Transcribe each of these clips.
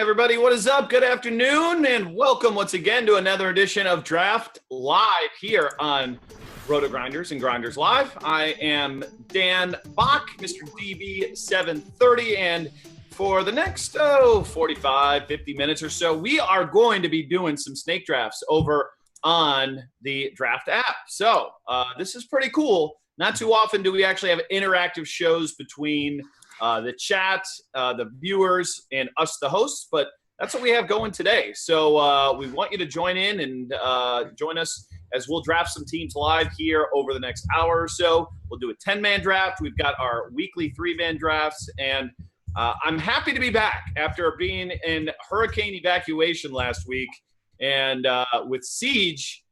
everybody, what is up? Good afternoon, and welcome once again to another edition of Draft Live here on Roto Grinders and Grinders Live. I am Dan Bach, Mr. DB730, and for the next 45, 50 minutes or so, we are going to be doing some snake drafts over on the Draft app. So this is pretty cool. Not too often do we actually have interactive shows between the chat, the viewers, and us, the hosts, but that's what we have going today. So we want you to join in and join us as we'll draft some teams live here over the next hour or so. We'll do a 10-man draft. We've got our weekly 3-man drafts, and I'm happy to be back after being in hurricane evacuation last week, and with Siege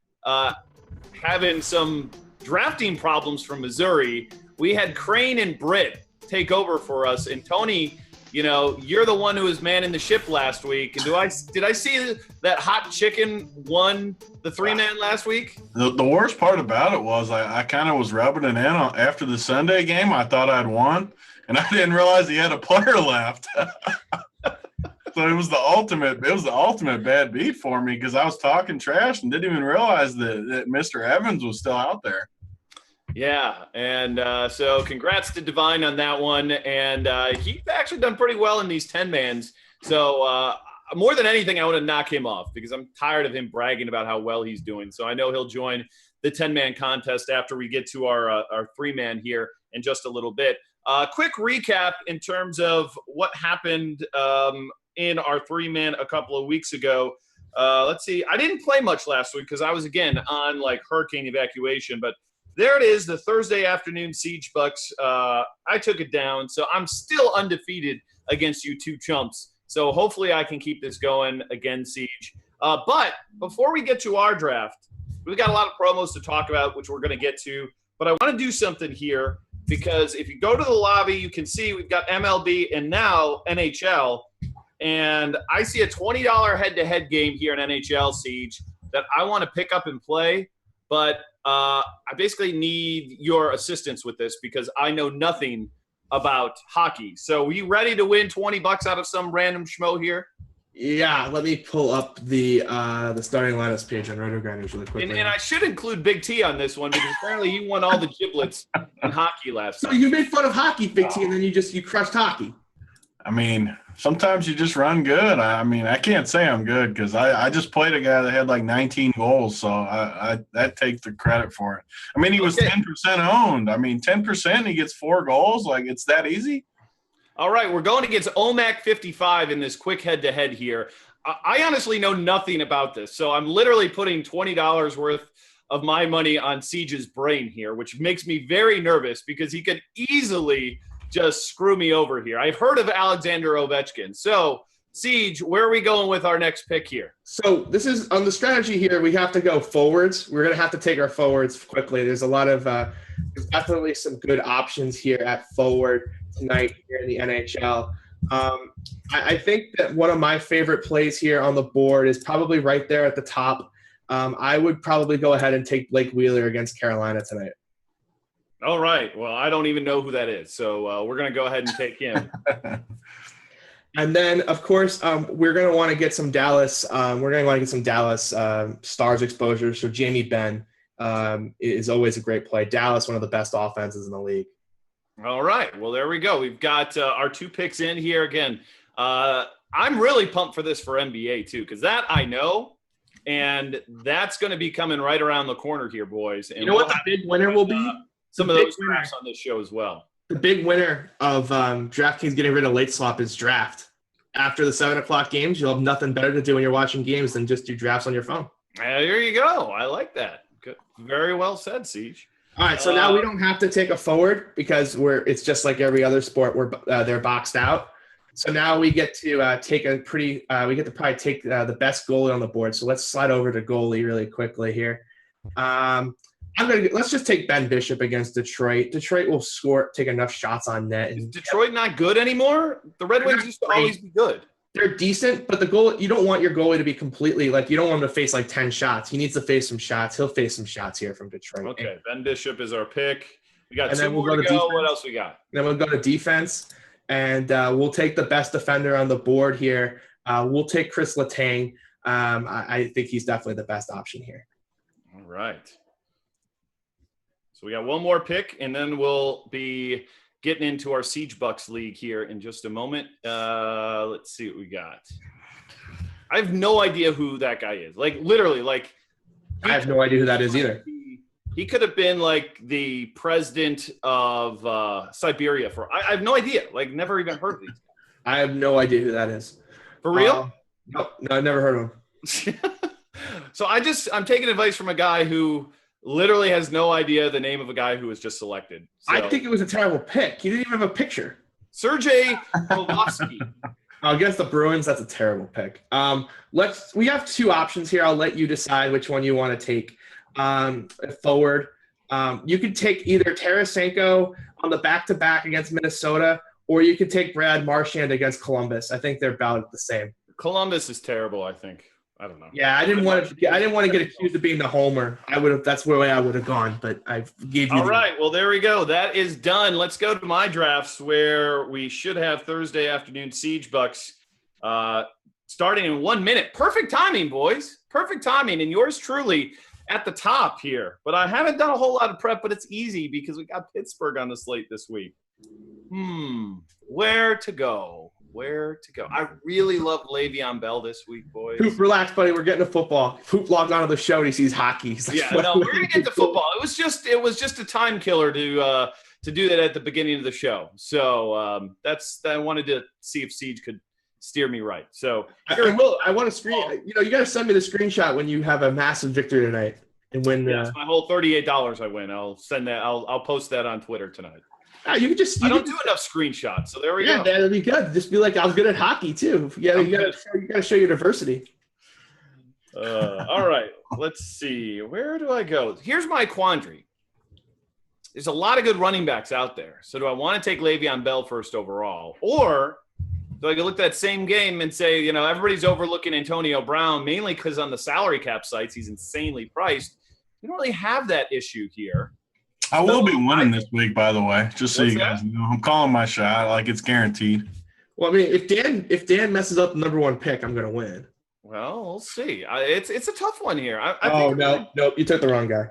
having some drafting problems from Missouri. We had Crane and Britt take over for us, and Tony, you know, you're the one who was manning the ship last week. And did I see that Hot Chicken won the 3-man last week? The worst part about it was I kind of was rubbing it in after the Sunday game. I thought I'd won, and I didn't realize he had a player left. So it was the ultimate bad beat for me because I was talking trash and didn't even realize that Mr. Evans was still out there. Yeah, and so congrats to Divine on that one. And he's actually done pretty well in these 10-mans. So more than anything, I want to knock him off because I'm tired of him bragging about how well he's doing. So I know he'll join the 10-man contest after we get to our 3-man here in just a little bit. Quick recap in terms of what happened in our 3-man a couple of weeks ago. Let's see. I didn't play much last week because I was, again, on like hurricane evacuation, but there it is, the Thursday afternoon Siege Bucks. I took it down, so I'm still undefeated against you two chumps. So hopefully I can keep this going again, Siege. But before we get to our draft, we've got a lot of promos to talk about, which we're going to get to. But I want to do something here because if you go to the lobby, you can see we've got MLB and now NHL. And I see a $20 head-to-head game here in NHL, Siege, that I want to pick up and play. But I basically need your assistance with this because I know nothing about hockey. So are you ready to win $20 out of some random schmo here? Yeah, let me pull up the starting lineups page on Roto Grinders really quickly. And I should include Big T on this one because apparently he won all the giblets in hockey last So night. you made fun of hockey, Big T, and then you crushed hockey. I mean, sometimes you just run good. I can't say I'm good because I just played a guy that had like 19 goals, so that takes the credit for it. I mean, he was 10% owned. I mean, 10%, he gets 4 goals. Like, it's that easy? All right, we're going against OMAC 55 in this quick head-to-head here. I honestly know nothing about this, so I'm literally putting $20 worth of my money on Siege's brain here, which makes me very nervous because he could easily – just screw me over here. I've heard of Alexander Ovechkin. So, Siege, where are we going with our next pick here? So this is on the strategy here. We have to go forwards. We're going to have to take our forwards quickly. There's a lot of there's definitely some good options here at forward tonight here in the NHL. I think that one of my favorite plays here on the board is probably right there at the top. I would probably go ahead and take Blake Wheeler against Carolina tonight. All right. Well, I don't even know who that is, so we're going to go ahead and take him. And then, of course, we're going to want to get some Dallas. We're going to want to get some Dallas Stars exposure. So Jamie Benn is always a great play. Dallas, one of the best offenses in the league. All right. Well, there we go. We've got our 2 picks in here again. I'm really pumped for this for NBA too, because that I know, and that's going to be coming right around the corner here, boys. And you know what the big winner will be? Some of those drafts on this show as well. The big winner of DraftKings getting rid of late swap is draft. After the 7 o'clock games, you'll have nothing better to do when you're watching games than just do drafts on your phone. There you go. I like that. Good. Very well said, Siege. All right, so now we don't have to take a forward because it's just like every other sport where they're boxed out. So now we get to take probably take the best goalie on the board. So let's slide over to goalie really quickly here. Let's just take Ben Bishop against Detroit. Detroit will take enough shots on net. Is Detroit not good anymore? The Red Wings used to always be good. They're decent, but you don't want your goalie to be completely you don't want him to face like 10 shots. He needs to face some shots. He'll face some shots here from Detroit. Okay, Ben Bishop is our pick. We got and 2 more to go. What else we got? Then we'll go to defense, and we'll take the best defender on the board here. We'll take Chris Letang. I think he's definitely the best option here. All right. So we got one more pick, and then we'll be getting into our Siege Bucks league here in just a moment. Let's see what we got. I have no idea who that guy is. Like, literally, like. I have no idea who that is either. He could have been like the president of Siberia I have no idea. Like, never even heard of these. I have no idea who that is. For real? No, I've never heard of him. So I'm taking advice from a guy who literally has no idea the name of a guy who was just selected. So, I think it was a terrible pick. He didn't even have a picture. Sergei Kolovsky. Against the Bruins, that's a terrible pick. We have two options here. I'll let you decide which one you want to take. Forward. You could take either Tarasenko on the back-to-back against Minnesota, or you could take Brad Marchand against Columbus. I think they're about the same. Columbus is terrible, I think. I don't know. Yeah, I didn't want to get accused of being the homer. That's the way I would have gone, but I gave you. All right, well, there we go. That is done. Let's go to my drafts, where we should have Thursday afternoon Siege Bucks starting in 1 minute. Perfect timing, boys. Perfect timing, and yours truly at the top here. But I haven't done a whole lot of prep, but it's easy because we got Pittsburgh on the slate this week. Where to go? I really love Le'Veon Bell this week, boys. Hoop, relax, buddy. We're getting to football. Hoop logged onto the show and he sees hockey. He's like, yeah, no, we're gonna get to football. It was just a time killer to do that at the beginning of the show. So I wanted to see if Siege could steer me right. So I want to screen. You got to send me the screenshot when you have a massive victory tonight and win. Yes, my whole $38 I win. I'll send that. I'll post that on Twitter tonight. You can I don't do enough screenshots, so there we go. Yeah, that'd be good. Just be like, I was good at hockey too. Yeah, you gotta show your diversity. All right, let's see. Where do I go? Here's my quandary. There's a lot of good running backs out there. So do I want to take Le'Veon Bell first overall, or do I go look at that same game and say, everybody's overlooking Antonio Brown mainly because on the salary cap sites he's insanely priced. We don't really have that issue here. I will be winning this week, by the way, just so you guys know. I'm calling my shot like it's guaranteed. Well, I mean, if Dan messes up the number one pick, I'm going to win. Well, we'll see. It's a tough one here. Nope, you took the wrong guy.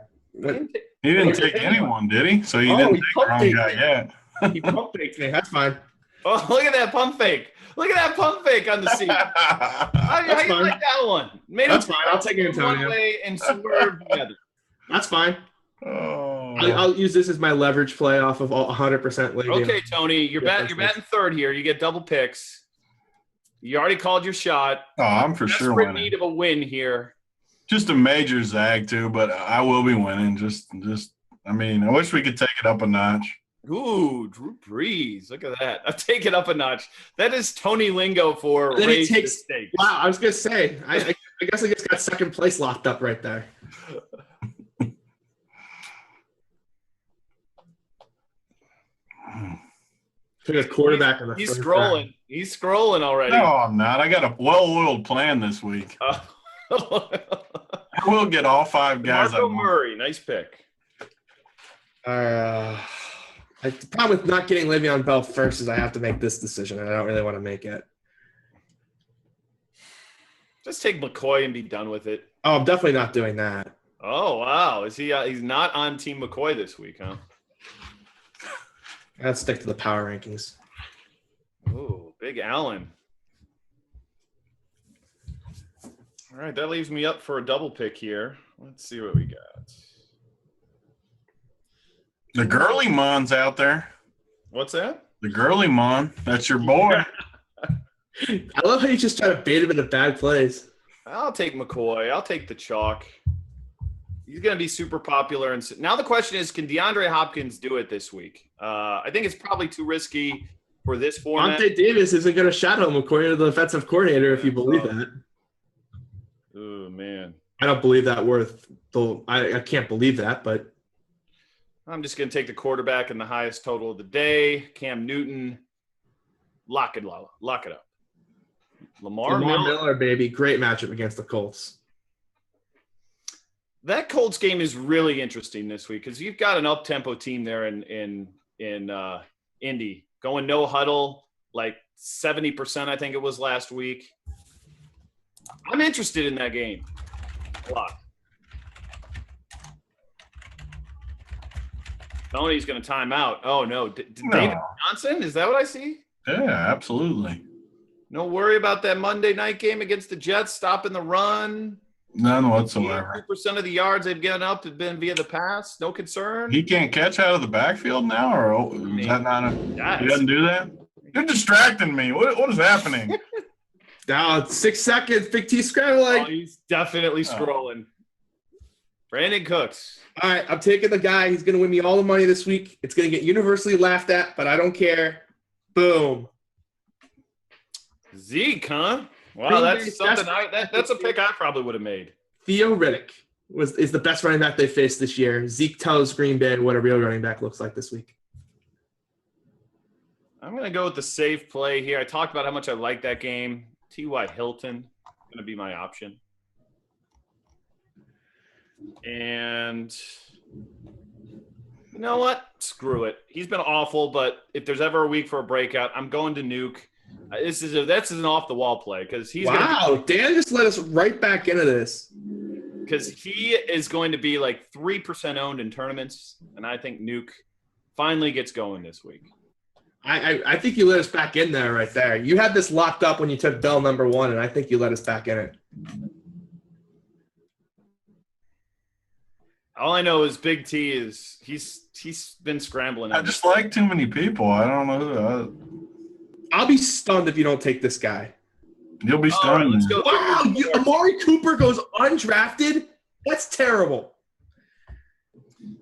He didn't take anyone, did he? So he didn't take the wrong guy yet. He pump faked me. That's fine. Oh, look at that pump fake. Look at that pump fake on the seat. How do you like that one? That's fine. I'll take Antonio. One way and swerve the other. That's fine. Oh. I'll use this as my leverage play off of 100% Le'Veon. Okay, Tony, you're batting third here. You get double picks. You already called your shot. Oh, I'm for sure winning. Desperate need of a win here. Just a major zag too, but I will be winning. I wish we could take it up a notch. Ooh, Drew Brees. Look at that. I'll take it up a notch. That is Tony lingo for raise the stakes. Wow, I was going to say, I guess I just got second place locked up right there. Took a quarterback in the He's scrolling. Round. He's scrolling already. No, I'm not. I got a well-oiled plan this week. I will get all five guys. Marco Murray, nice pick. The problem with not getting Le'Veon Bell first is I have to make this decision, and I don't really want to make it. Just take McCoy and be done with it. Oh, I'm definitely not doing that. Oh, wow. Is he? He's not on Team McCoy this week, huh? Let's stick to the power rankings. Ooh, Big Allen. All right, that leaves me up for a double pick here. Let's see what we got. The Gurley Mon's out there. What's that? The Gurley Mon. That's your boy. I love how you just try to bait him into bad plays. I'll take McCoy. I'll take the chalk. He's going to be super popular. And now the question is, can DeAndre Hopkins do it this week? I think it's probably too risky for this format. Monte Davis isn't going to shadow him according to the defensive coordinator, if you believe that. Oh, man. I don't believe that I can't believe that, but. I'm just going to take the quarterback in the highest total of the day, Cam Newton. Lock it up. Lamar Miller, baby. Great matchup against the Colts. That Colts game is really interesting this week because you've got an up-tempo team there in Indy going no huddle, like 70%, I think it was last week. I'm interested in that game a lot. Tony's going to time out. Oh, no. David Johnson? Is that what I see? Yeah, absolutely. No worry about that Monday night game against the Jets, stopping the run. None whatsoever. 2% of the yards they've given up have been via the pass. No concern. He can't catch out of the backfield now, or is that not he doesn't do that? You're distracting me. What is happening? Now 6 seconds. Big T scrambling. Oh, he's definitely scrolling. Brandon Cooks. All right, I'm taking the guy. He's going to win me all the money this week. It's going to get universally laughed at, but I don't care. Boom. Zeke, huh? Wow, that's something. That's a pick I probably would have made. Theo Riddick is the best running back they faced this year. Zeke tells Green Bay what a real running back looks like this week. I'm going to go with the safe play here. I talked about how much I like that game. T.Y. Hilton is going to be my option. And you know what? Screw it. He's been awful, but if there's ever a week for a breakout, I'm going to Nuke. That's an off-the-wall play because he's Dan just let us right back into this. Because he is going to be like 3% owned in tournaments, and I think Nuke finally gets going this week. I think you let us back in there right there. You had this locked up when you took Bell number 1, and I think you let us back in it. All I know is Big T is he's been scrambling. I just like too many people. I don't know. I'll be stunned if you don't take this guy. You'll be stunned. Right, let's go. Wow, Amari Cooper goes undrafted? That's terrible.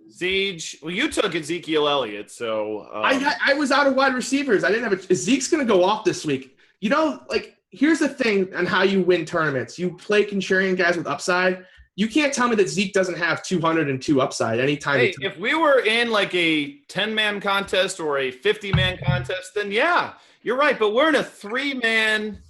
Siege. Well, you took Ezekiel Elliott, so I was out of wide receivers. I didn't have Zeke's going to go off this week. You know, like here's the thing on how you win tournaments. You play contrarian guys with upside. You can't tell me that Zeke doesn't have 202 upside anytime. Hey, if we were in like a 10-man contest or a 50-man contest, then yeah, you're right. But we're in a 3-man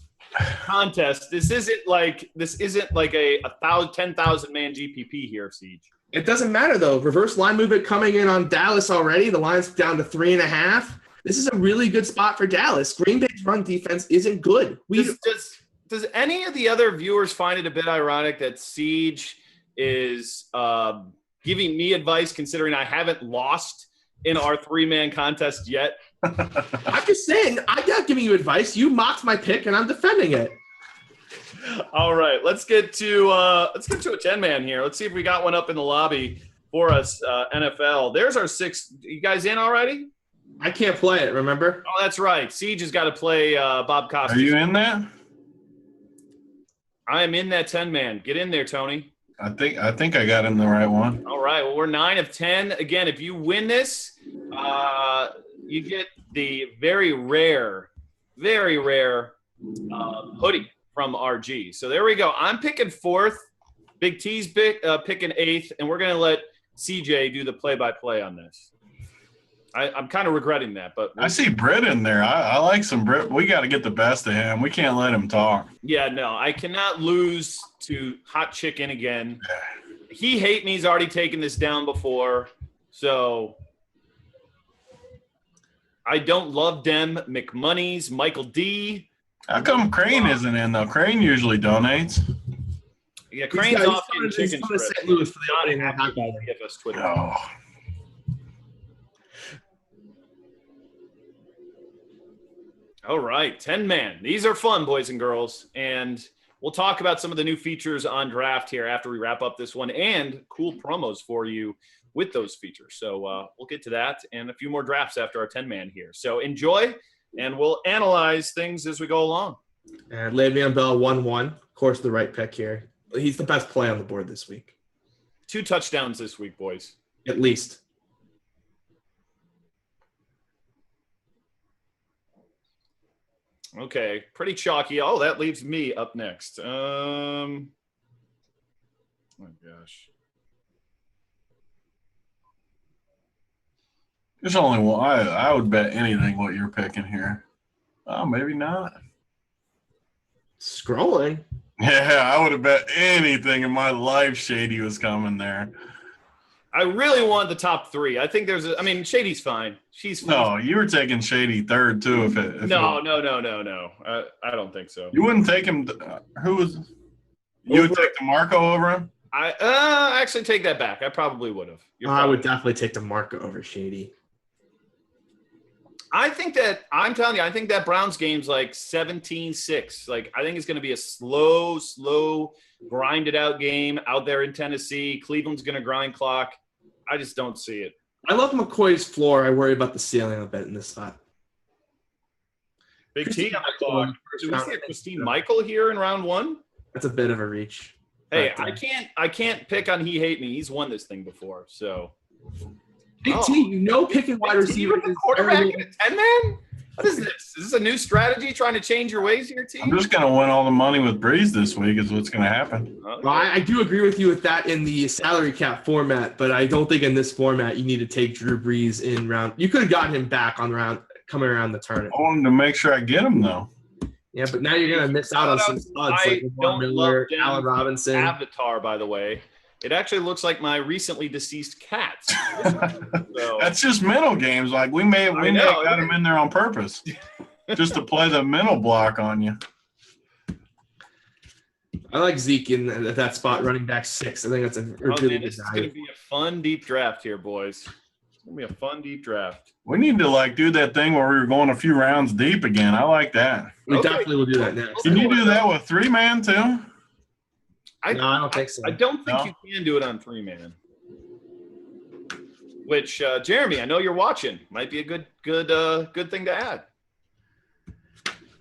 contest. This isn't like a 10,000-man GPP here, Siege. It doesn't matter though. Reverse line movement coming in on Dallas already. The line's down to 3.5. This is a really good spot for Dallas. Green Bay's run defense isn't good. Does any of the other viewers find it a bit ironic that Siege is giving me advice considering I haven't lost in our 3-man contest yet? I'm just saying, I'm not giving you advice. You mocked my pick, and I'm defending it. All right, let's get to a 10-man here. Let's see if we got one up in the lobby for us, NFL. There's our 6. You guys in already? I can't play it, remember? Oh, that's right. Siege has got to play Bob Costas. Are you in that? I am in that 10-man. Get in there, Tony. I think I got him the right one. All right. Well, we're 9 of 10. Again, if you win this, you get the very rare hoodie from RG. So there we go. I'm picking 4th. Big T's picking 8th, and we're going to let CJ do the play-by-play on this. I'm kind of regretting that, but I see Britt in there. I like some Britt. We got to get the best of him. We can't let him talk. Yeah, no, I cannot lose to Hot Chicken again. He hate me. He's already taken this down before, so I don't love them. McMoney's, Michael D. How come Crane isn't in though? Crane usually donates. Yeah, Crane's off getting chicken strips. St. Louis for the audience. DFS Twitter. Oh. All right, 10-man. These are fun, boys and girls. And we'll talk about some of the new features on draft here after we wrap up this one and cool promos for you with those features. So we'll get to that and a few more drafts after our 10-man here. So enjoy, and we'll analyze things as we go along. And Le'Veon Bell 1-1. Of course, the right pick here. He's the best play on the board this week. 2 touchdowns this week, boys. At least. Okay, pretty chalky. Oh, that leaves me up next. Oh my gosh. There's only one. I would bet anything what you're picking here. Oh, maybe not. Scrolling. Yeah, I would have bet anything in my life Shady was coming there. I really want the top 3. I think Shady's fine. She's fine. No, you were taking Shady 3rd too. No. I don't think so. You wouldn't take him. Who was? You would take DeMarco over him? I actually take that back. I probably would have. I would definitely take DeMarco over Shady. I'm telling you, I think that Browns game's like 17-6. Like, I think it's going to be a slow, grinded out game out there in Tennessee. Cleveland's going to grind clock. I just don't see it. I love McCoy's floor. I worry about the ceiling a bit in this spot. Big T on the clock. Do we see a Christine Michael here in round 1? That's a bit of a reach. Hey, I can't pick on He Hate Me. He's won this thing before, so. Big T, picking wide receiver is quarterback in a 10-man? What is this? Is this a new strategy trying to change your ways here, team? I'm just going to win all the money with Breeze this week is what's going to happen. Okay. Well, I do agree with you with that in the salary cap format, but I don't think in this format you need to take Drew Brees in round. You could have gotten him back on round coming around the turn. I want him to make sure I get him, though. Yeah, but now you're going to miss out on some studs like Von Miller, Allen Robinson. Avatar, by the way. It actually looks like my recently deceased cat. So. That's just mental games. Like we may have got him in there on purpose, just to play the mental block on you. I like Zeke in that spot, running back 6. I think that's a really good This is going to be a fun deep draft here, boys. It's going to be a fun deep draft. We need to do that thing where we were going a few rounds deep again. I like that. We definitely will do that next. Can you do that with 3-man too? No, I don't think so. I don't think you can do it on 3-man. Which, Jeremy, I know you're watching. Might be a good thing to add.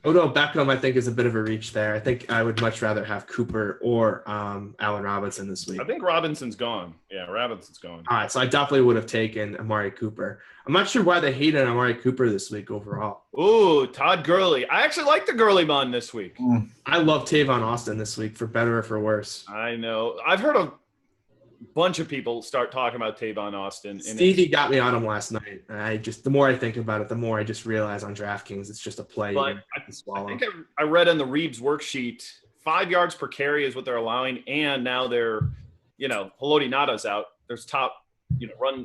Odell Beckham, I think, is a bit of a reach there. I think I would much rather have Cooper or Allen Robinson this week. I think Robinson's gone. Yeah, Robinson's gone. All right, so I definitely would have taken Amari Cooper. I'm not sure why they hate on Amari Cooper this week overall. Ooh, Todd Gurley. I actually like the Gurley bun this week. I love Tavon Austin this week, for better or for worse. I know. I've heard a bunch of people start talking about Tavon Austin. Stevie got me on him last night. The more I think about it, the more I just realize on DraftKings it's just a play. But I think I read on the Reeves worksheet, 5 yards per carry is what they're allowing, and now they're, Haloti Nada's out. There's top,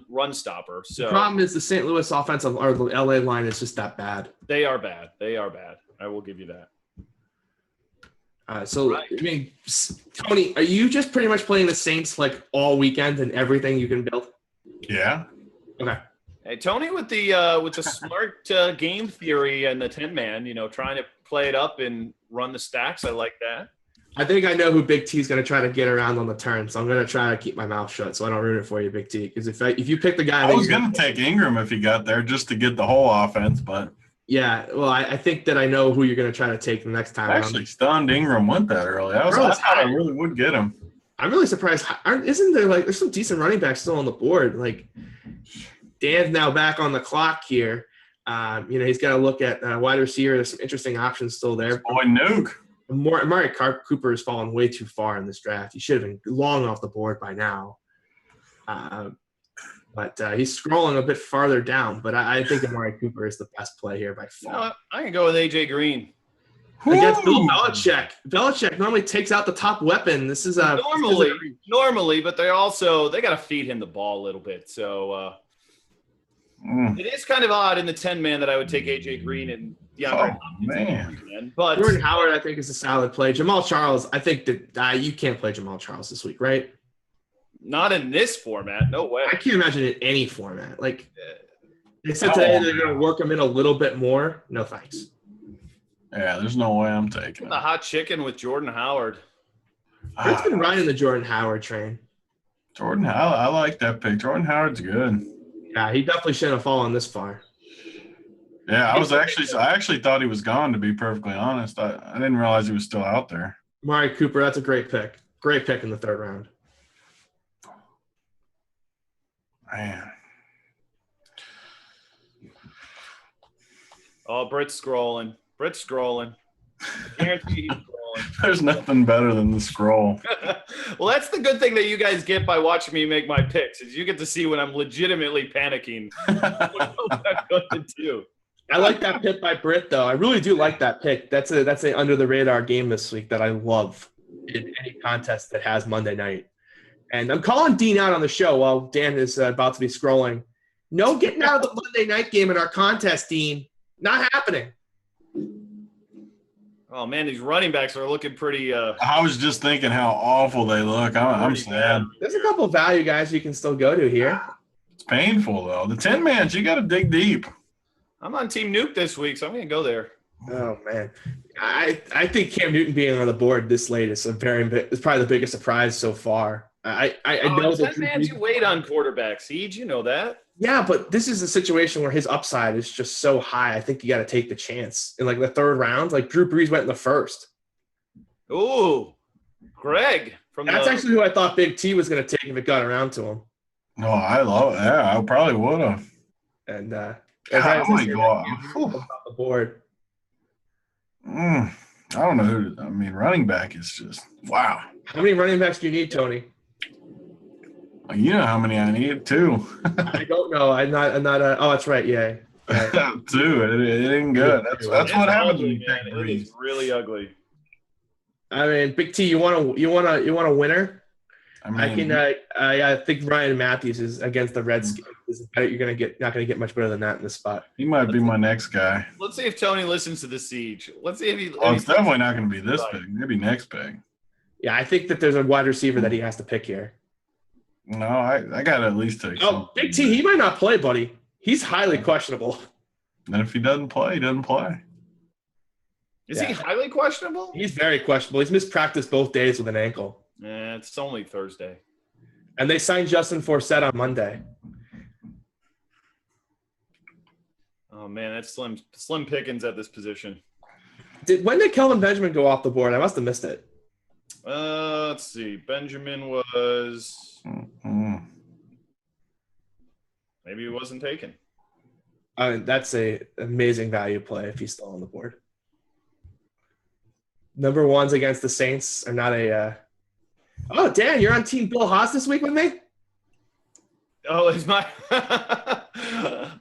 run stopper. So the problem is the St. Louis offensive or the LA line is just that bad. They are bad. I will give you that. Tony, are you just pretty much playing the Saints all weekend and everything you can build? Yeah. Okay. Hey, Tony, with the smart game theory and the 10-man, trying to play it up and run the stacks. I like that. I think I know who Big T is going to try to get around on the turn, so I'm going to try to keep my mouth shut so I don't ruin it for you, Big T. Because if you pick the guy, I was going to take Ingram if he got there just to get the whole offense, but. Yeah, well, I think that I know who you're going to try to take the next time. Actually, stunned Ingram went that early. I thought I really would get him. I'm really surprised. Isn't there there's some decent running backs still on the board? Dan's now back on the clock here. He's got to look at wide receiver. There's some interesting options still there. Boy, Nuke. Amari Cooper has fallen way too far in this draft. He should have been long off the board by now. But he's scrolling a bit farther down. But I think Amari Cooper is the best play here by far. I can go with A.J. Green. Against Bill Belichick. Belichick normally takes out the top weapon. This is normally, but they got to feed him the ball a little bit. So it is kind of odd in the 10-man that I would take A.J. Green and DeAndre Hopkins. But Jordan Howard, I think, is a solid play. Jamal Charles, I think that you can't play Jamal Charles this week, right? Not in this format. No way. I can't imagine in any format. They said today they're going to work him in a little bit more. No thanks. Yeah, there's no way I'm taking it. The hot chicken with Jordan Howard. I've been riding the Jordan Howard train. Jordan Howard, I like that pick. Jordan Howard's good. Yeah, he definitely shouldn't have fallen this far. Yeah, I actually thought he was gone, to be perfectly honest. I didn't realize he was still out there. Amari Cooper, that's a great pick. Great pick in the 3rd round. Man. Oh, Britt's scrolling. I guarantee he's scrolling. There's nothing better than the scroll. Well, that's the good thing that you guys get by watching me make my picks is you get to see when I'm legitimately panicking. What I'm going to do. I like that pick by Britt, though. I really do like that pick. That's a under the radar game this week that I love in any contest that has Monday night. And I'm calling Dean out on the show while Dan is about to be scrolling. No getting out of the Monday night game in our contest, Dean. Not happening. Oh man, these running backs are looking pretty. I was just thinking how awful they look. I'm pretty sad. bad. There's a couple of value guys you can still go to here. It's painful though. The 10-man, you got to dig deep. I'm on Team Nuke this week, so I'm gonna go there. Oh man, I think Cam Newton being on the board this late is it's probably the biggest surprise so far. I know that 10 man, you wait on quarterback, Siege. You know that. Yeah, but this is a situation where his upside is just so high. I think you got to take the chance in like the third round. Like Drew Brees went in the first. Ooh, Greg That's actually who I thought Big T was going to take if it got around to him. No, I love it. Yeah, I probably would have. And oh my God. Off the board. I don't know who. I mean, running back is just wow. How many running backs do you need, Tony? You know how many I need? 2. I don't know. I'm not. Oh, that's right. Yeah. Right. 2. It ain't good. That's what happens when you man. take It Brees. is really ugly. I mean, Big T, you want a winner? I mean, I think Ryan Matthews is against the Redskins. You're not gonna get much better than that in this spot. he might be my next guy. Let's see if Tony listens to the Siege. Let's see if he. Well, it's definitely not going to be this big. Maybe next big. Yeah, I think that there's a wide receiver that he has to pick here. No, I got to at least take. Oh, Big T, he might not play, buddy. He's highly questionable. And if he doesn't play, he doesn't play. Is he highly questionable? He's very questionable. He's missed practice both days with an ankle. It's only Thursday. And they signed Justin Forsett on Monday. Oh man, that's slim pickings at this position. When did Kelvin Benjamin go off the board? I must have missed it. Let's see. Benjamin was maybe he wasn't taken. That's a amazing value play if he's still on the board. Number ones against the Saints are not a. Oh, Dan, you're on Team Bill Haas this week with me? Oh, is my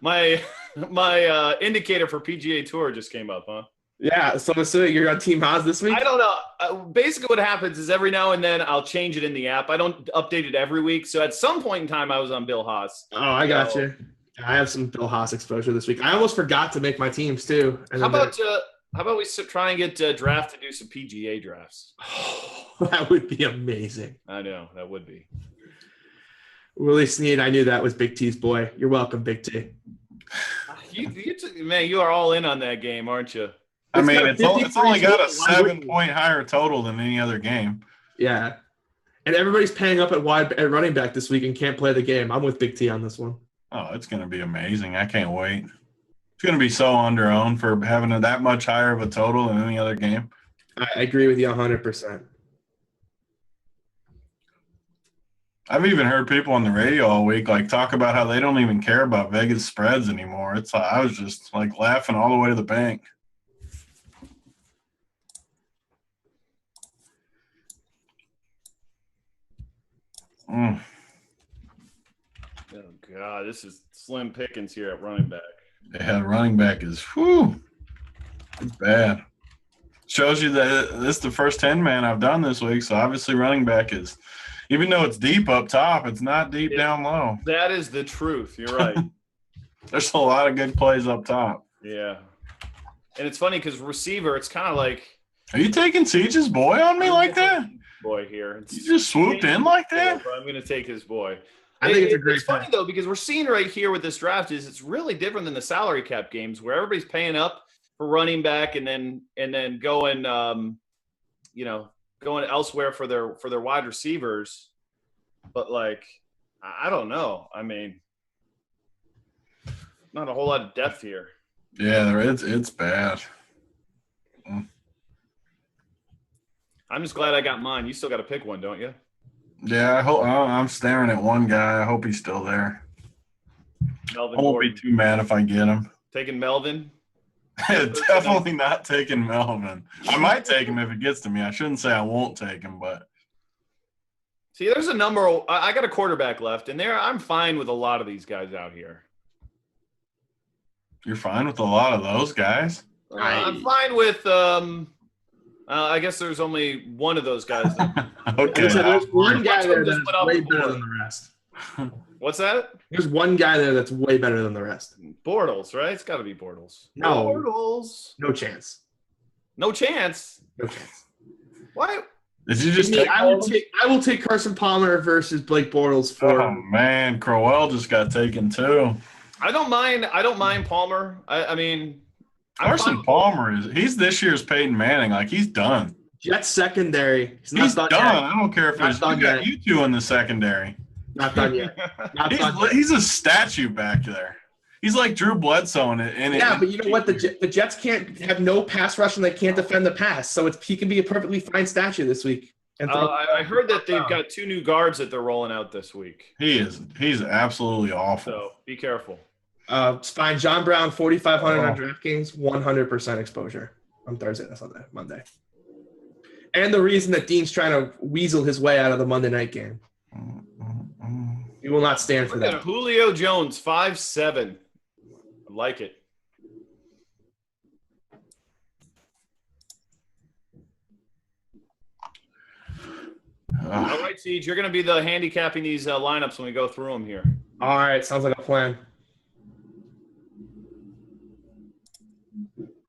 my indicator for PGA Tour just came up, huh? Yeah, so you're on Team Haas this week? I don't know. Basically, what happens is every now and then I'll change it in the app. I don't update it every week. So at some point in time, I was on Bill Haas. Oh, I got you. I have some Bill Haas exposure this week. I almost forgot to make my teams too. How about we try and get Draft to do some PGA drafts? That would be amazing. I know that would be. Willie Snead, I knew that was Big T's boy. You're welcome, Big T. Man, you are all in on that game, aren't you? I mean, it's only got a 7-point higher total than any other game. Yeah. And everybody's paying up at running back this week and can't play the game. I'm with Big T on this one. Oh, it's going to be amazing. I can't wait. It's going to be so under-owned for having that much higher of a total than any other game. I agree with you 100%. I've even heard people on the radio all week talk about how they don't even care about Vegas spreads anymore. It's I was just laughing all the way to the bank. Oh God, this is slim pickings here at running back. Yeah, running back is it's bad. Shows you that this is the first 10-man I've done this week, so obviously running back is, even though it's deep up top, it's not deep down low. That is the truth. You're right. There's a lot of good plays up top. Yeah. And it's funny because receiver, it's kind of like. Are you taking Siege's boy on me like that? Boy here. You just swooped in like that? I'm going to take his boy. I think it's a great It's funny, though, because we're seeing right here with this draft is it's really different than the salary cap games where everybody's paying up for running back and then going, going elsewhere for their wide receivers. But, I don't know. I mean, not a whole lot of depth here. Yeah, it's bad. I'm just glad I got mine. You still got to pick one, don't you? Yeah, I'm staring at one guy. I hope he's still there. Melvin I won't Gordon. be too mad if I get him. Taking Melvin? Definitely not taking Melvin. I might take him if it gets to me. I shouldn't say I won't take him, but. See, there's a number. I got a quarterback left, and I'm fine with a lot of these guys out here. You're fine with a lot of those guys? I'm fine with I guess there's only one of those guys. Okay. So there's one guy there just that's went off way the better board. than the rest. What's that? There's one guy there that's way better than the rest. Bortles, right? It's got to be Bortles. No. Bortles. No chance. No chance. No chance. Why? Did you just I will take Carson Palmer versus Blake Bortles for. Oh man, Crowell just got taken too. I don't mind Palmer. I mean, Carson Palmer he's this year's Peyton Manning. Like he's done. Jets secondary. He's done. Yet. I don't care if you got you two in the secondary. Not done yet. He's a statue back there. He's like Drew Bledsoe but you know what? The Jets can't have no pass rush and they can't defend the pass. So he can be a perfectly fine statue this week. I heard that they've got 2 new guards that they're rolling out this week. He's absolutely awful. So be careful. It's fine. John Brown, 4,500 on DraftKings, 100% exposure on Thursday. That's on Monday. And the reason that Dean's trying to weasel his way out of the Monday night game. He will not stand for that. Julio Jones, 5'7". I like it. All right, Siege, you're going to be the handicapping these lineups when we go through them here. All right, sounds like a plan.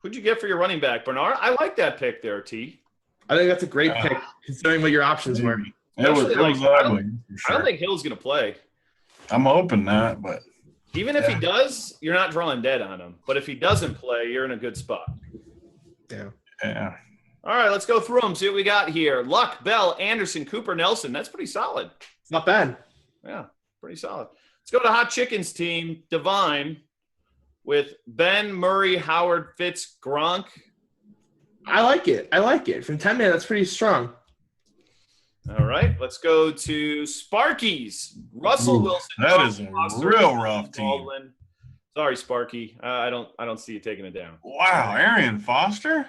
Who'd you get for your running back, Bernard? I like that pick there, T. I think that's a great pick, considering what your options were. It was ugly. I don't think Hill's going to play. I'm hoping not, but even if he does, you're not drawing dead on him. But if he doesn't play, you're in a good spot. Yeah. All right, let's go through them. See what we got here. Luck, Bell, Anderson, Cooper, Nelson. That's pretty solid. It's not bad. Yeah, pretty solid. Let's go to Hot Chicken's team, Divine, with Ben, Murray, Howard, Fitz, Gronk. I like it. From 10-man, that's pretty strong. All right, let's go to Sparky's. Russell Wilson. That is a real rough team. Baldwin. Sorry, Sparky. I don't see you taking it down. Wow, Arian Foster?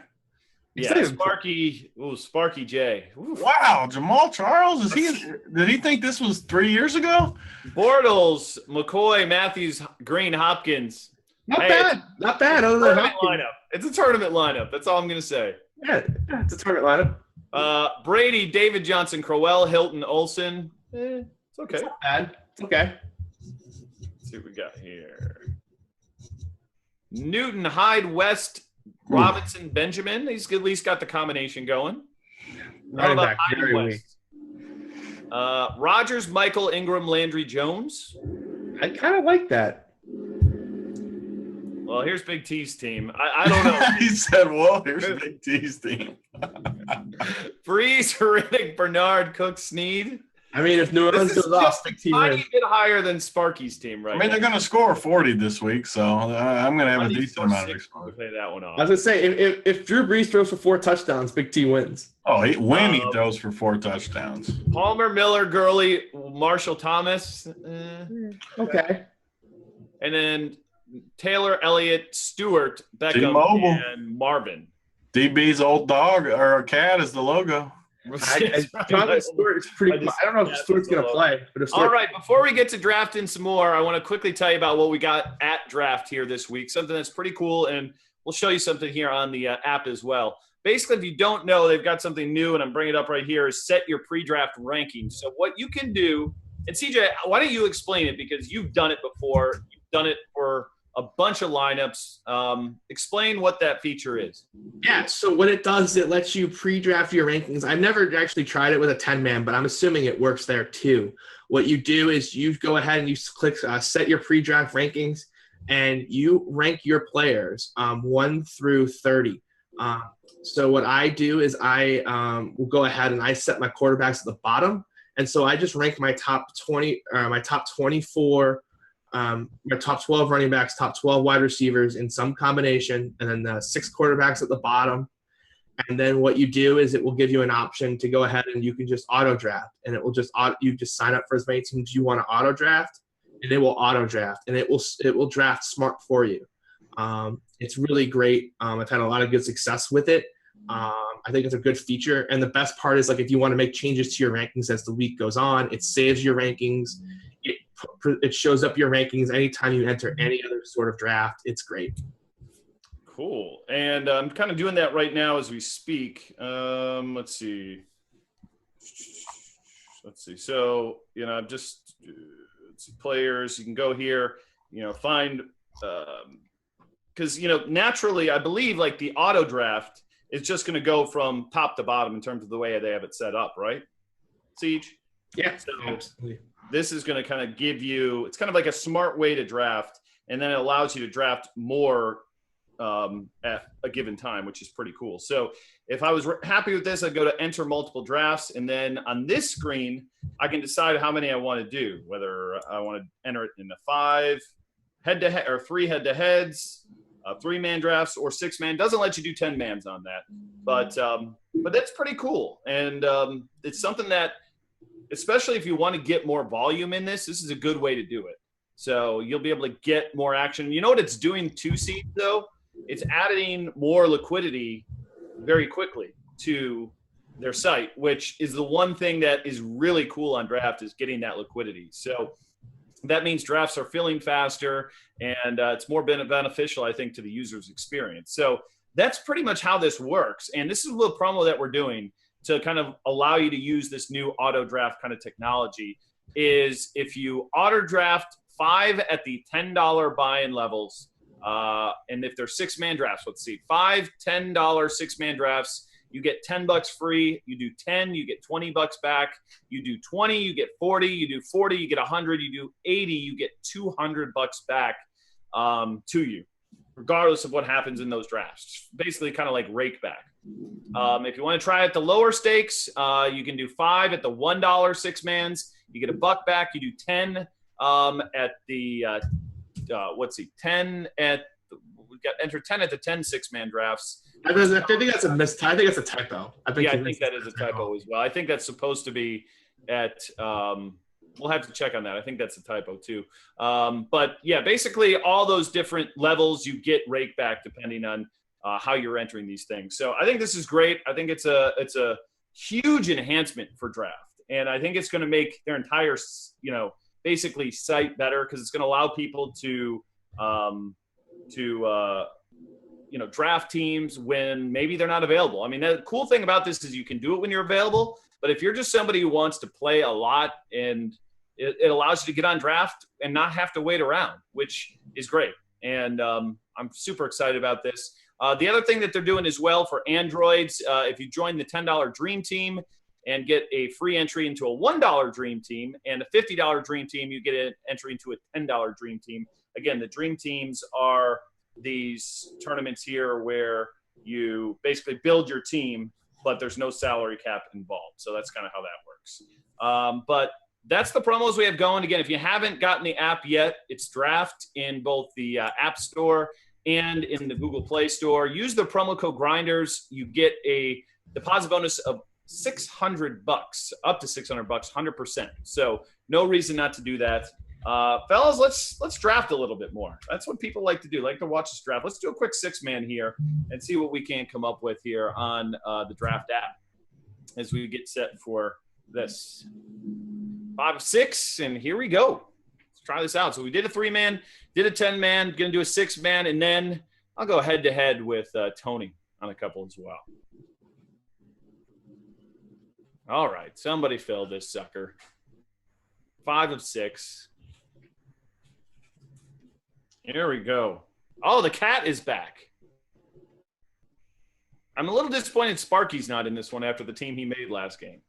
Yeah, Sparky. Ooh, Sparky J. Ooh. Wow, Jamal Charles. Did he think this was 3 years ago? Bortles, McCoy, Matthews, Green, Hopkins. Not bad. Other than lineup. It's a tournament lineup. That's all I'm gonna say. Yeah, it's a tournament lineup. Brady, David Johnson, Crowell, Hilton, Olsen. It's okay. It's not bad. It's okay. Let's see what we got here. Newton, Hyde, West, Robinson, Benjamin. He's at least got the combination going. How about Hyde and West? Rogers, Michael, Ingram, Landry, Jones. I kind of like that. Well, here's Big T's team. I don't know. He said, well, here's Big T's team. Breeze, Riddick, Bernard, Cook, Snead. I mean, if New Orleans goes off, Big T wins. A bit higher than Sparky's team right now. They're going to score 40 this week, so I'm going to have a decent amount of exposure. Play that one off. I was going to say, if Drew Brees throws for 4 touchdowns, Big T wins. Oh, he throws for 4 touchdowns. Palmer, Miller, Gurley, Marshall Thomas. Okay. And then Taylor, Elliott, Stewart, Beckham, and Marvin. DB's old dog or cat is the logo. Stewart's pretty. I don't know if Stewart's going to play. But all right, before we get to drafting some more, I want to quickly tell you about what we got at draft here this week. Something that's pretty cool, and we'll show you something here on the app as well. Basically, if you don't know, they've got something new, and I'm bringing it up right here, is set your pre-draft rankings. So what you can do, and CJ, why don't you explain it, because you've done it before. You've done it for a bunch of lineups. Explain what that feature is. Yeah, so what it does is it lets you pre-draft your rankings. I've never actually tried it with a 10-man, but I'm assuming it works there too. What you do is you go ahead and you click set your pre-draft rankings, and you rank your players 1 through 30. So what I do is I will go ahead and I set my quarterbacks at the bottom. And so I just rank my top 20, my top 24, my top 12 running backs, top 12 wide receivers in some combination, and then the 6 quarterbacks at the bottom. And then what you do is it will give you an option to go ahead and you can just auto draft, and it will just you just sign up for as many teams you want to auto draft, and it will auto draft, and it will draft smart for you. It's really great. I've had a lot of good success with it. I think it's a good feature. And the best part is, like, if you want to make changes to your rankings as the week goes on, it saves your rankings. It shows up your rankings anytime you enter any other sort of draft. It's great. Cool. And I'm kind of doing that right now as we speak. Let's see. So, I'm just players. You can go here, find because, naturally, I believe, like, the auto draft it's just going to go from top to bottom in terms of the way they have it set up, right? Siege? Yeah, So absolutely. this is going to kind of give you, it's kind of like a smart way to draft, and then it allows you to draft more at a given time, which is pretty cool. So if I was happy with this, I'd go to enter multiple drafts. And then on this screen, I can decide how many I want to do, whether I want to enter it in the 5 head-to-head or 3 head-to-heads, 3-man drafts, or 6-man. Doesn't let you do 10 mans on that. But that's pretty cool. And it's something that, especially if you want to get more volume in this is a good way to do it. So you'll be able to get more action. You know what it's doing to Seed, though? It's adding more liquidity very quickly to their site, which is the one thing that is really cool on draft is getting that liquidity. So that means drafts are filling faster, and it's more beneficial, I think, to the user's experience. So that's pretty much how this works. And this is a little promo that we're doing to kind of allow you to use this new auto draft kind of technology is if you auto draft 5 at the $10 buy-in levels, and if they're 6-man drafts, let's see, 5 $10 6-man drafts, you get $10 free. You do 10, you get $20 back. You do 20, you get 40. You do 40, you get 100. You do 80, you get $200 back to you, regardless of what happens in those drafts. Basically, kind of like rake back. If you want to try at the lower stakes, you can do 5 at the $1 6-mans. You get $1 back. You do 10 at the 10 at we got enter 10 at the 10 6-man drafts. I think that's I think that's a typo. I think that is a typo as well. I think that's supposed to be at we'll have to check on that. I think that's a typo too. But yeah, basically all those different levels you get rake back depending on how you're entering these things. So I think this is great. I think it's a huge enhancement for draft, and I think it's going to make their entire basically site better because it's going to allow people to draft teams when maybe they're not available. I mean, the cool thing about this is you can do it when you're available, but if you're just somebody who wants to play a lot, and it allows you to get on draft and not have to wait around, which is great. And I'm super excited about this. The other thing that they're doing as well for Androids, if you join the $10 Dream Team and get a free entry into a $1 Dream Team and a $50 Dream Team, you get an entry into a $10 Dream Team. Again, the Dream Teams are these tournaments here where you basically build your team, but there's no salary cap involved. So that's kind of how that works. But that's the promos we have going. Again, if you haven't gotten the app yet, it's Draft in both the App Store and in the Google Play Store. Use the promo code Grinders. You get a deposit bonus of $600, up to $600, 100%. So no reason not to do that. Fellas, let's draft a little bit more. That's what people like to do, like to watch us draft. Let's do a quick 6-man here and see what we can come up with here on the draft app as we get set for this 5 of 6, and here we go. Let's try this out. So we did a 3-man, did a 10-man, gonna do a 6-man, and then I'll go head to head with Tony on a couple as well. All right, somebody fill this sucker. 5 of 6. Here we go. Oh, the cat is back. I'm a little disappointed Sparky's not in this one after the team he made last game.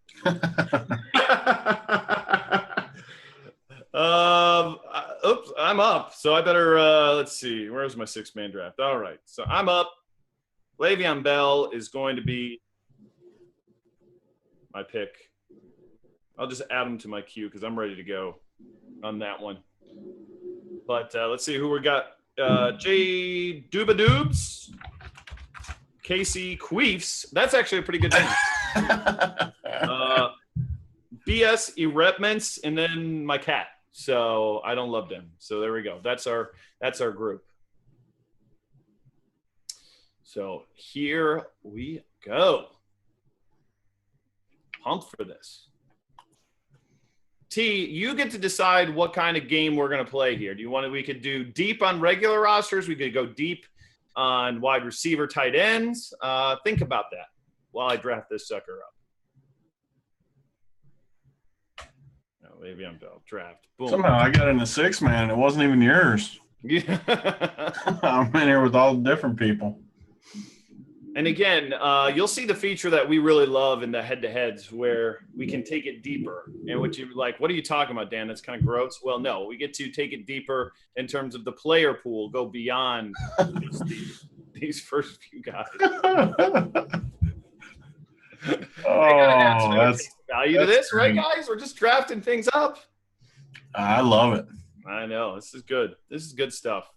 Oops, I'm up. So I better, let's see. Where's my 6-man draft? All right. So I'm up. Le'Veon Bell is going to be my pick. I'll just add him to my queue because I'm ready to go on that one. But let's see who we got. J Doobadoobs, Casey Queefs. That's actually a pretty good name. BS Erepments, and then my cat. So I don't love them. So there we go. That's our group. So here we go. Pumped for this. T, you get to decide what kind of game we're going to play here. Do you want to? We could do deep on regular rosters. We could go deep on wide receiver, tight ends. Think about that while I draft this sucker up. Oh, Le'Veon Bell draft. Boom. Somehow I got in the 6-man. It wasn't even yours. Yeah. I'm in here with all the different people. And again, you'll see the feature that we really love in the head-to-heads where we can take it deeper. And what you're like, what are you talking about, Dan? That's kind of gross. Well, no, we get to take it deeper in terms of the player pool, go beyond just these first few guys. That's value to this, right, guys? We're just drafting things up. I love it. I know. This is good. This is good stuff.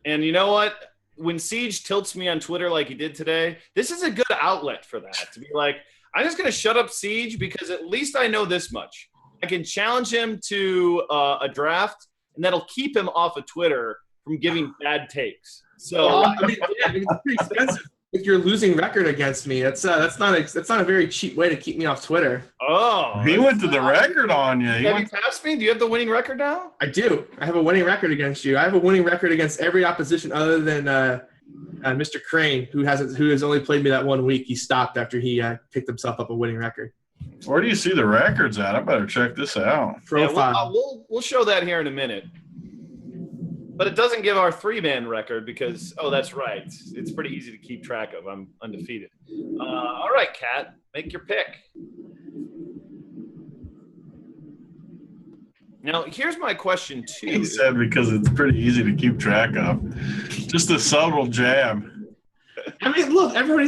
And you know what? When Siege tilts me on Twitter like he did today, this is a good outlet for that. To be like, I'm just going to shut up Siege because at least I know this much. I can challenge him to a draft, and that'll keep him off of Twitter from giving bad takes. So I mean, it's pretty expensive. If you're losing record against me, that's not a very cheap way to keep me off Twitter. Oh, he went to the record on you. Have you passed me? Do you have the winning record now? I do. I have a winning record against you. I have a winning record against every opposition other than Mr. Crane, who has only played me that 1 week. He stopped after he picked himself up a winning record. Where do you see the records at? I better check this out. Profile. Yeah, we'll show that here in a minute. But it doesn't give our 3-man record because, that's right. It's pretty easy to keep track of. I'm undefeated. All right, Kat, make your pick. Now, here's my question, too. He said because it's pretty easy to keep track of. Just a subtle jab. I mean, look, everyone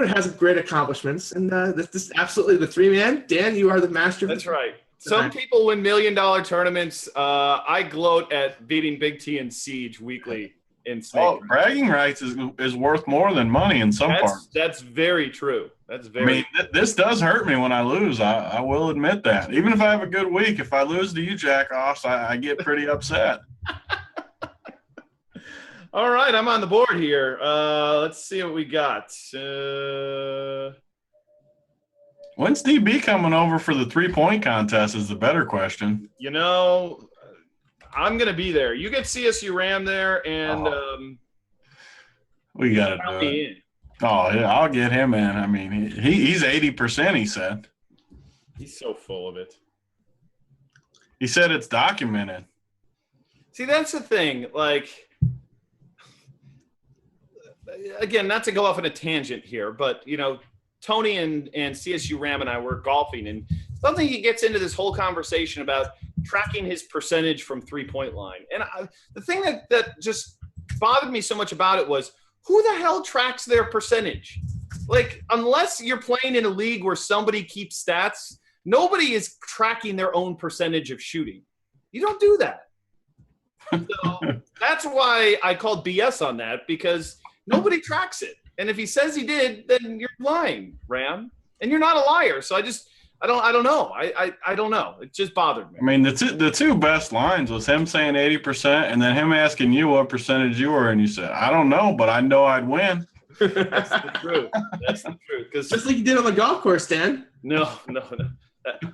has great accomplishments. And this is absolutely the 3-man. Dan, you are the master. That's right. Some people win $1 million tournaments. I gloat at beating Big T and Siege weekly in Snake. Oh, bragging rights is worth more than money in some parts. That's very true. That's very. I mean, this does hurt me when I lose. I will admit that. Even if I have a good week, if I lose to you jack-offs, I get pretty upset. All right, I'm on the board here. Let's see what we got. When's DB coming over for the 3-point contest is the better question. You know, I'm going to be there. You get CSU Ram there, and we got to do it. Oh, yeah, I'll get him in. I mean, he's 80%, he said. He's so full of it. He said it's documented. See, that's the thing. Like, again, not to go off on a tangent here, but, you know, Tony and CSU Ram and I were golfing, and something he gets into this whole conversation about tracking his percentage from 3-point line. And the thing that just bothered me so much about it was, who the hell tracks their percentage? Like, unless you're playing in a league where somebody keeps stats, nobody is tracking their own percentage of shooting. You don't do that. So that's why I called BS on that, because nobody tracks it. And if he says he did, then you're lying, Ram. And you're not a liar. So I don't know. I don't know. It just bothered me. I mean, the two best lines was him saying 80% and then him asking you what percentage you were, and you said, I don't know, but I know I'd win. That's the truth. That's the truth. Just like you did on the golf course, Dan. No.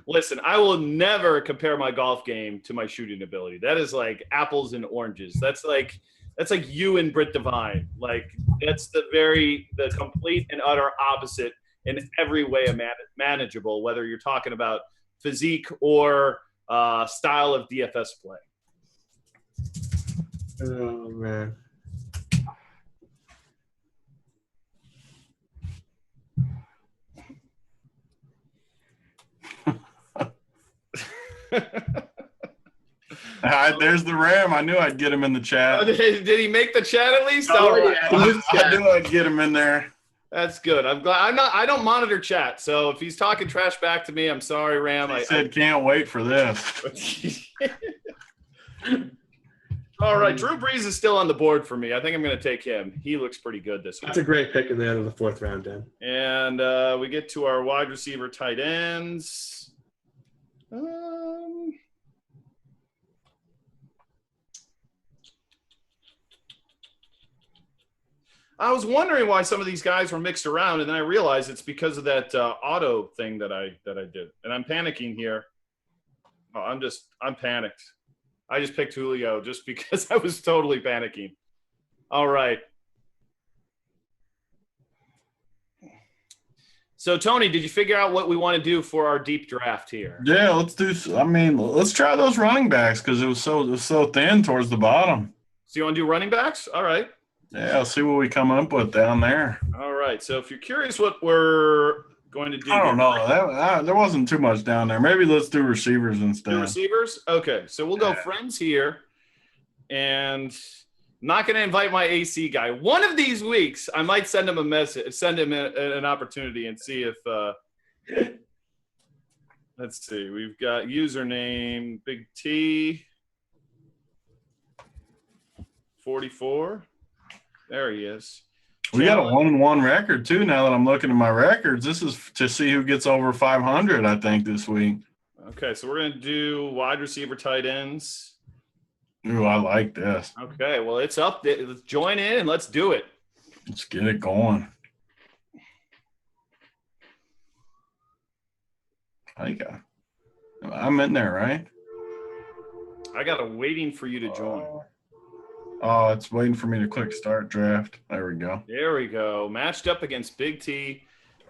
Listen, I will never compare my golf game to my shooting ability. That is like apples and oranges. That's like you and Britt Devine. Like, that's the complete and utter opposite in every way manageable, whether you're talking about physique or style of DFS play. Oh, man. There's the Ram. I knew I'd get him in the chat. Did he make the chat at least? Oh, yeah. I knew I'd get him in there. That's good. I'm glad. I don't monitor chat, so if he's talking trash back to me, I'm sorry, Ram. I said can't wait for this. All right, Drew Brees is still on the board for me. I think I'm going to take him. He looks pretty good this week. That's a great pick in the end of the 4th round, Dan. And we get to our wide receiver tight ends. I was wondering why some of these guys were mixed around, and then I realized it's because of that auto thing that I did. And I'm panicking here. Oh, I'm panicked. I just picked Julio just because I was totally panicking. All right. So, Tony, did you figure out what we want to do for our deep draft here? Yeah, let's try those running backs because it was so thin towards the bottom. So you want to do running backs? All right. Yeah, I'll see what we come up with down there. All right. So if you're curious what we're going to do, I don't know. There wasn't too much down there. Maybe let's do receivers instead. Do receivers? Okay. So we'll go friends here. And I'm not going to invite my AC guy. One of these weeks, I might send him a message, send him an opportunity and see if let's see. We've got username Big T 44. There he is. We got a 1-1 record too. Now that I'm looking at my records, this is to see who gets over 500. I think this week. Okay, so we're gonna do wide receiver, tight ends. Ooh, I like this. Okay, well it's up. Let's join in and let's do it. Let's get it going. I'm in there, right? I got a waiting for you to join. Oh, it's waiting for me to click start draft. There we go. There we go. Matched up against Big T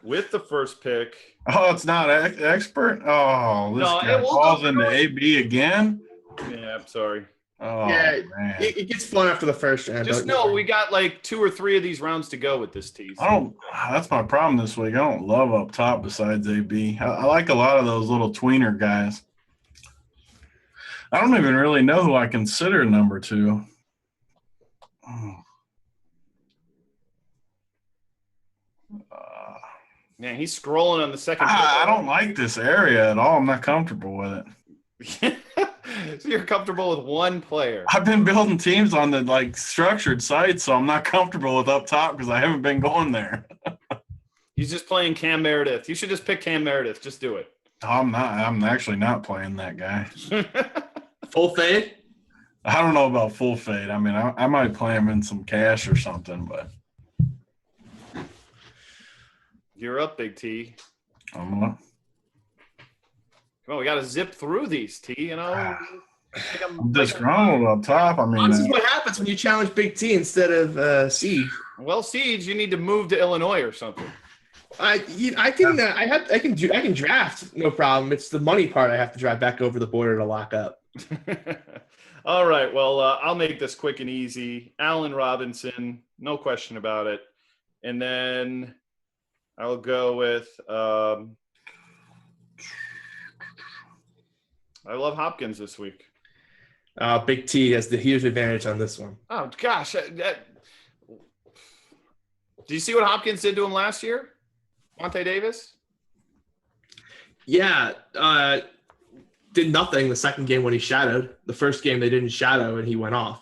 with the first pick. Oh, it's not expert? Oh, this guy falls into AB again? Yeah, I'm sorry. Oh, yeah, man. It gets fun after the first round. Just know we got like 2 or 3 of these rounds to go with this T. So. That's my problem this week. I don't love up top besides AB. I like a lot of those little tweener guys. I don't even really know who I consider number 2. Man, he's scrolling on the second. I don't like this area at all. I'm not comfortable with it. So you're comfortable with one player. I've been building teams on the structured sites, so I'm not comfortable with up top because I haven't been going there. He's just playing Cam Meredith. You should just pick Cam Meredith. Just do it. I'm not. I'm actually not playing that guy. Full fade? I don't know about full fade. I mean, I might play him in some cash or something, but you're up, Big T. I'm up. Come on, we got to zip through these, T. You know, I'm disgruntled up top. I mean, this is what happens when you challenge Big T instead of Siege. Well, Siege, you need to move to Illinois or something. I can draft, no problem. It's the money part I have to drive back over the border to lock up. All right. Well, I'll make this quick and easy. Allen Robinson, no question about it. And then I'll go with I love Hopkins this week. Big T has the huge advantage on this one. Oh, gosh. Do you see what Hopkins did to him last year? Monte Davis? Yeah. Did nothing the second game when he shadowed. The first game they didn't shadow and he went off.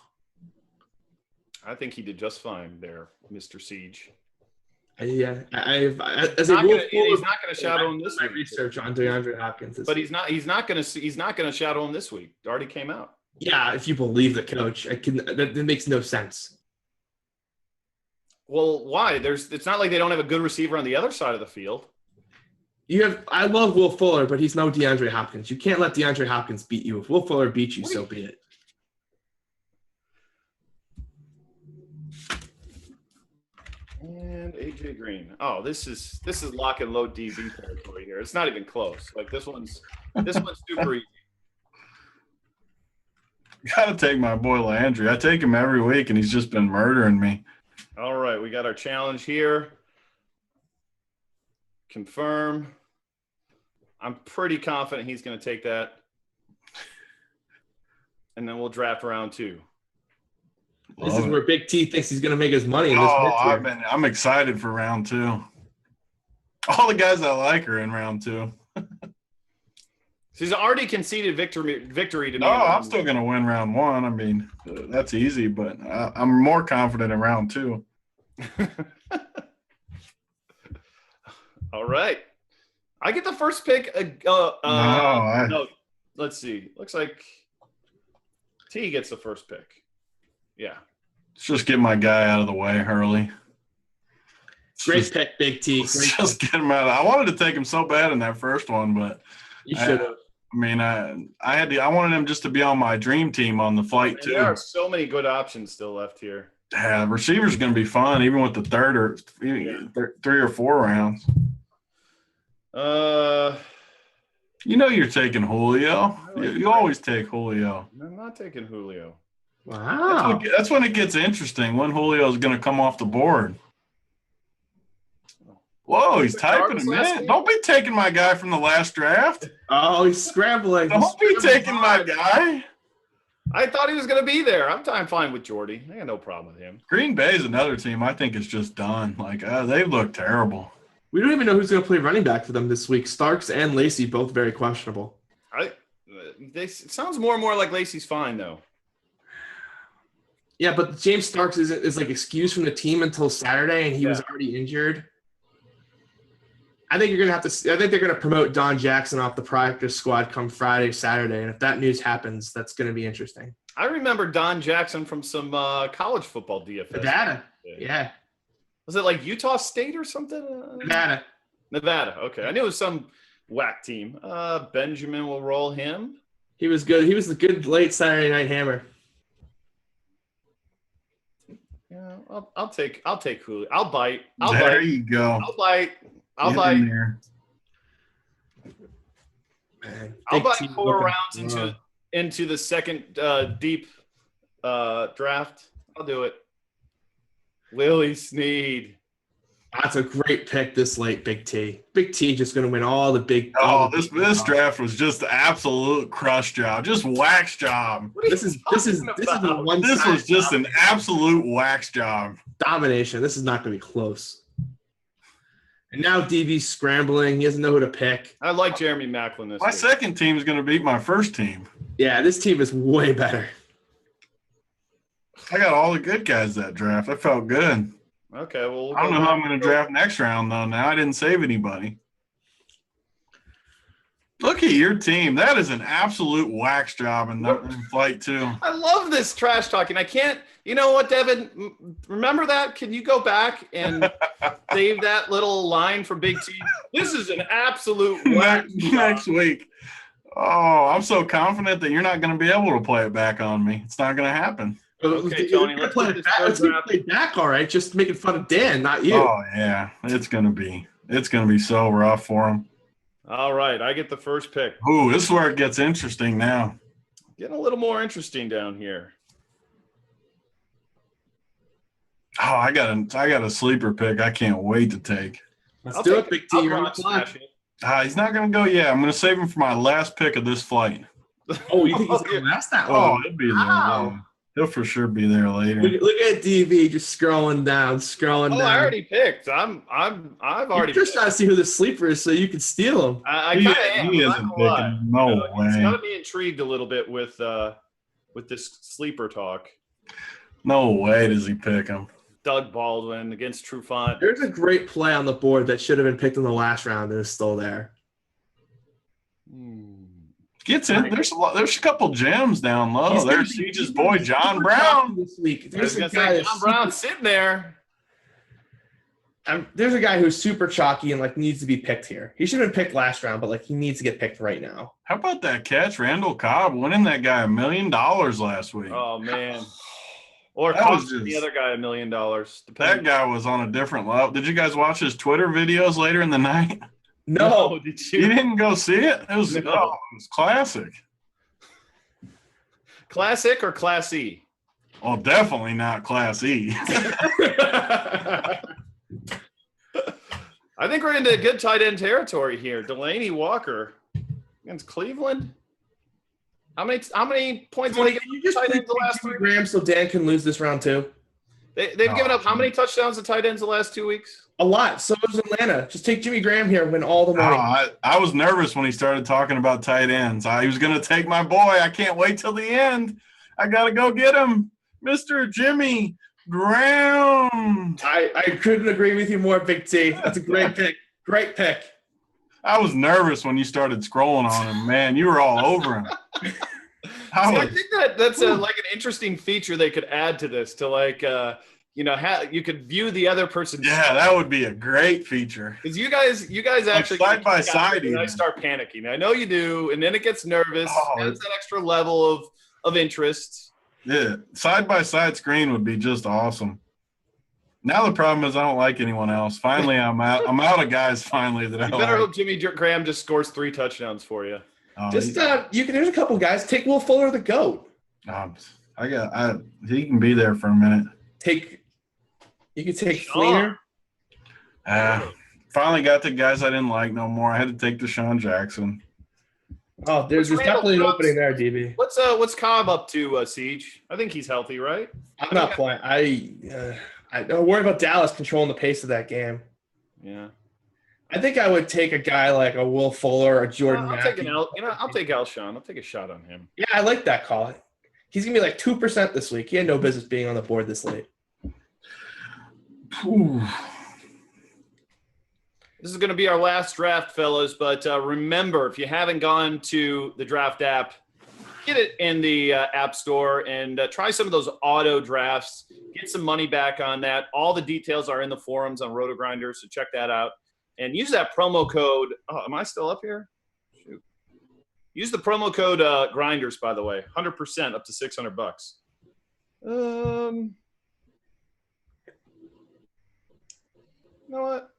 I think he did just fine there, Mr. Siege. Yeah, he's not going to shadow him this week. Research on DeAndre Hopkins, but he's not going to shadow him this week. It already came out. Yeah, if you believe the coach, that makes no sense. Well, why? It's not like they don't have a good receiver on the other side of the field. I love Will Fuller, but he's no DeAndre Hopkins. You can't let DeAndre Hopkins beat you. If Will Fuller beats you, so be it. And AJ Green. Oh, this is lock and load DB territory here. It's not even close. Like this one's super easy. Gotta take my boy Landry. I take him every week, and he's just been murdering me. All right, we got our challenge here. Confirm. I'm pretty confident he's going to take that. And then we'll draft round 2. This is where Big T thinks he's going to make his money in this midterm. I'm excited for round 2. All the guys I like are in round 2. He's already conceded victory to me. Oh, I'm still going to win round 1. I mean, that's easy, but I'm more confident in round 2. All right. I get the first pick. No, let's see. Looks like T gets the first pick. Yeah. Let's just get my guy out of the way early. Great pick, Big T. Just get him out. I wanted to take him so bad in that first one, but you should have. I mean, I wanted him just to be on my dream team on the flight too. There are so many good options still left here. Yeah, the receiver's going to be fun, even with the third or 3 or 4 rounds. You know you're taking Julio. You always take Julio. I'm not taking Julio. Wow. That's when it gets interesting. When Julio's going to come off the board. Whoa, he's typing him in. Don't be taking my guy from the last draft. Oh, he's scrambling. Don't be taking my guy. I thought he was going to be there. I'm fine with Jordy. I got no problem with him. Green Bay is another team I think is just done. Like, they look terrible. We don't even know who's going to play running back for them this week. Starks and Lacey both very questionable. It sounds more and more like Lacey's fine, though. Yeah, but James Starks is like excused from the team until Saturday, and he was already injured. I think they're gonna promote Don Jackson off the practice squad come Friday, Saturday, and if that news happens, that's gonna be interesting. I remember Don Jackson from some college football DFS. Nevada, yeah. Was it like Utah State or something? Nevada. Okay, I knew it was some whack team. Benjamin will roll him. He was good. He was the good late Saturday night hammer. Yeah, I'll take Julio. I'll bite. There you go. I'll bite. Get in there. Man, I'll bite 4 rounds into the second deep draft. I'll do it. Willie Snead. That's a great pick this late, Big T. Big T just going to win all the big. This draft was just the absolute crush job, just wax job. This is the one. This was just an absolute wax job. Domination. This is not going to be close. And now DV's scrambling. He doesn't know who to pick. I like Jeremy Maclin this My year. second team is going to beat my first team. Yeah, this team is way better. I got all the good guys that draft. I felt good. Okay, well, I don't know who I'm going to draft next round, though. Now I didn't save anybody. Look at your team. That is an absolute wax job in flight 2. I love this trash talking. I can't. You know what, Devin? Remember that? Can you go back and save that little line from Big T? This is an absolute wax next week. Oh, I'm so confident that you're not going to be able to play it back on me. It's not going to happen. Okay, Tony, let's play back. All right, just making fun of Dan, not you. Oh yeah, it's gonna be so rough for him. All right, I get the first pick. Ooh, this is where it gets interesting now. Getting a little more interesting down here. Oh, I got a sleeper pick. I can't wait to take. Let's do it, Big T. He's not gonna go yet. I'm gonna save him for my last pick of this flight. Oh, you think he's gonna last that long? Oh, he'll be there. Wow. He'll for sure be there later. Look at DV just scrolling down. Oh, I already picked. I've already. You're just trying to see who the sleeper is, so you can steal him. I kind of am. He isn't picking. No way. He's got to be intrigued a little bit with this sleeper talk. No way does he pick him. Doug Baldwin against Trufant. There's a great play on the board that should have been picked in the last round and is still there. Gets in. There's a couple gems down low. There's Siege's boy John Brown this week. There's a guy John Brown sitting there. There's a guy who's super chalky and needs to be picked here. He should have been picked last round, but he needs to get picked right now. How about that catch, Randall Cobb winning that guy $1 million last week? Oh man. Or costing the other guy $1 million. That guy was on a different level. Did you guys watch his Twitter videos later in the night? No, did you? You didn't go see it? It was classic. Classic or Class E? Well, definitely not Class E. I think we're into good tight end territory here. Delaney Walker against Cleveland. How many points did they get? You just tight ends the last 3 grams so Dan can lose this round too. They've given up how many touchdowns to tight ends the last 2 weeks? A lot. So does Atlanta. Just take Jimmy Graham here and win all the money. I was nervous when he started talking about tight ends. He was going to take my boy. I can't wait till the end. I got to go get him. Mr. Jimmy Graham. I couldn't agree with you more, Big T. That's a great pick. Great pick. I was nervous when you started scrolling on him. Man, you were all over him. I think that's an interesting feature they could add to this to you could view the other person's. Yeah, that would be a great feature. Because you guys actually side by side. I start panicking. I know you do, and then it gets nervous. Adds that extra level of interest. Yeah, side by side screen would be just awesome. Now the problem is I don't like anyone else. Finally, I'm out. I'm out of guys. Finally, that I better hope Jimmy Graham just scores 3 touchdowns for you. There's a couple guys. Take Will Fuller the GOAT. He can be there for a minute. You could take Fleener. Finally got the guys I didn't like no more. I had to take Deshaun Jackson. Oh, there's definitely an opening there, DB. What's Cobb up to, Siege? I think he's healthy, right? I'm not playing. I don't worry about Dallas controlling the pace of that game. Yeah. I think I would take a guy like a Will Fuller or Jordan I'll Matthews. take Alshon. I'll take a shot on him. Yeah, I like that call. He's going to be like 2% this week. He had no business being on the board this late. Ooh. This is going to be our last draft, fellas. But remember, if you haven't gone to the draft app, get it in the app store and try some of those auto drafts. Get some money back on that. All the details are in the forums on RotoGrinders, so check that out. And use that promo code. Oh, am I still up here? Shoot. Use the promo code Grinders, by the way. 100% up to $600. You know what?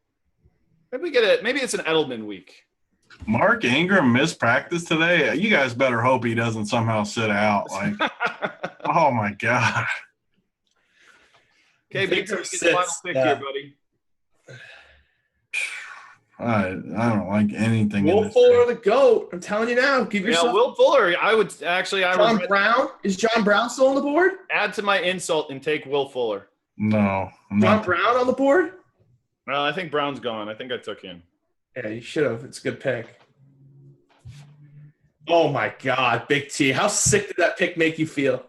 Maybe it's an Edelman week. Mark Ingram missed practice today. You guys better hope he doesn't somehow sit out. Like, oh my God. Okay, Victor, get the final pick here, buddy. I don't like anything. Will Fuller, the GOAT. I'm telling you now. Give yourself. Yeah, Will Fuller. I would actually. John Brown. Is John Brown still on the board? Add to my insult and take Will Fuller. No. John Brown on the board? Well, I think Brown's gone. I think I took him. Yeah, you should have. It's a good pick. Oh my God, Big T. How sick did that pick make you feel?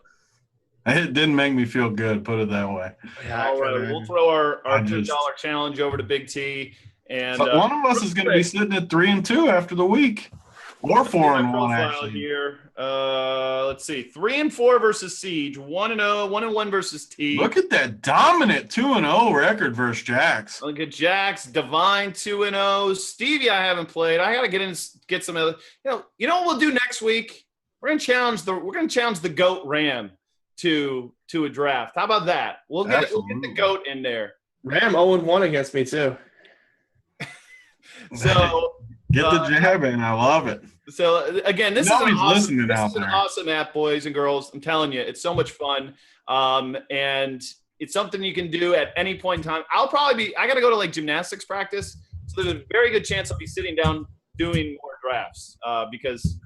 It didn't make me feel good. Put it that way. Yeah, all right, we'll throw our $2 challenge over to Big T. And one of us is going to be sitting at 3-2 after the week, or 4-1 actually. Here, let's see, 3-4 versus Siege, 1-0, 1-1 versus T. Look at that dominant 2-0 record versus Jax. Look at Jax, Divine 2-0. Stevie, I haven't played. I got to get some other. You know what we'll do next week? We're gonna challenge the GOAT Ram to a draft. How about that? We'll get the GOAT in there. Ram 0-1 against me too. So get the jab in. I love it. So again, this is an awesome app, boys and girls. I'm telling you, it's so much fun. And it's something you can do at any point in time. I got to go to like gymnastics practice. So there's a very good chance I'll be sitting down doing more drafts because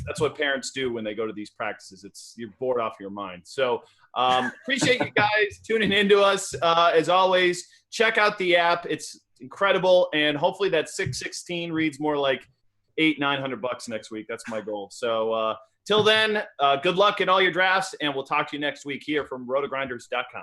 that's what parents do when they go to these practices. You're bored off your mind. So appreciate you guys tuning into us. As always, check out the app. It's incredible. And hopefully that 616 reads more like $800-900 next week. That's my goal. So till then, good luck in all your drafts, and we'll talk to you next week here from rotogrinders.com.